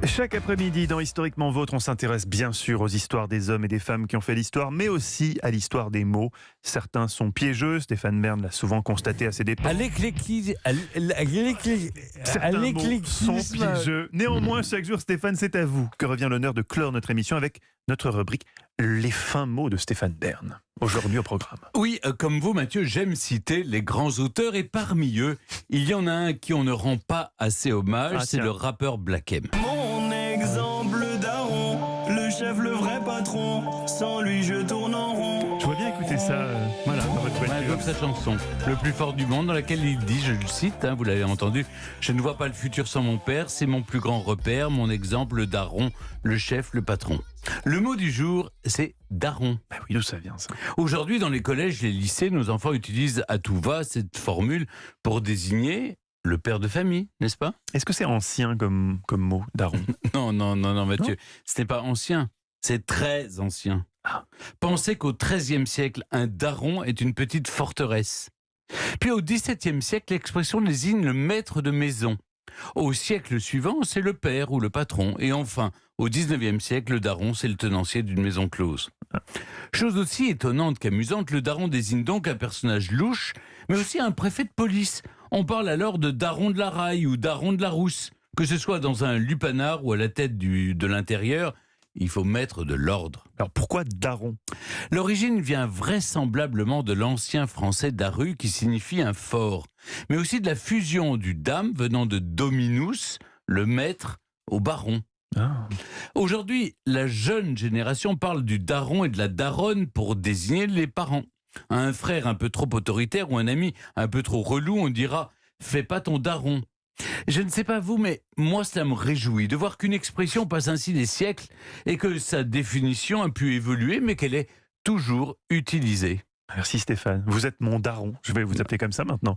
Chaque après-midi, dans Historiquement Vôtre, on s'intéresse bien sûr aux histoires des hommes et des femmes qui ont fait l'histoire, mais aussi à l'histoire des mots. Certains sont piégeux, Stéphane Bern l'a souvent constaté à ses dépens. Certains mots sont piégeux. Néanmoins, chaque jour, Stéphane, c'est à vous que revient l'honneur de clore notre émission avec notre rubrique Les fins mots de Stéphane Bern. Aujourd'hui au programme. Oui, comme vous, Mathieu, j'aime citer les grands auteurs et parmi eux, il y en a un qui on ne rend pas assez hommage, c'est le rappeur Black M. Mon exemple daron, le chef, le vrai patron, sans lui je tourne en rond. Je vois bien écouter ça voilà, dans votre voiture. Comme sa chanson, le plus fort du monde, dans laquelle il dit, je le cite, vous l'avez entendu, je ne vois pas le futur sans mon père, c'est mon plus grand repère, mon exemple, le daron, le chef, le patron. Le mot du jour, c'est daron. Bah oui, d'où ça vient ça? Aujourd'hui, dans les collèges, les lycées, nos enfants utilisent à tout va cette formule pour désigner le père de famille, n'est-ce pas? Est-ce que c'est ancien comme mot, daron? Non, Mathieu, ce n'est pas ancien, c'est très ancien. Pensez qu'au XIIIe siècle, un daron est une petite forteresse. Puis au XVIIe siècle, l'expression désigne le maître de maison. Au siècle suivant, c'est le père ou le patron. Et enfin, au XIXe siècle, le daron, c'est le tenancier d'une maison close. Chose aussi étonnante qu'amusante, le daron désigne donc un personnage louche, mais aussi un préfet de police. On parle alors de daron de la raille ou daron de la rousse. Que ce soit dans un lupanar ou à la tête de l'intérieur, il faut mettre de l'ordre. Alors pourquoi daron? L'origine vient vraisemblablement de l'ancien français daru qui signifie un fort, mais aussi de la fusion du dame venant de dominus, le maître, au baron. Aujourd'hui, la jeune génération parle du daron et de la daronne pour désigner les parents. À un frère un peu trop autoritaire ou un ami un peu trop relou, on dira « fais pas ton daron ». Je ne sais pas vous, mais moi cela me réjouit de voir qu'une expression passe ainsi des siècles et que sa définition a pu évoluer, mais qu'elle est toujours utilisée. Merci Stéphane, vous êtes mon daron. Je vais vous appeler comme ça maintenant.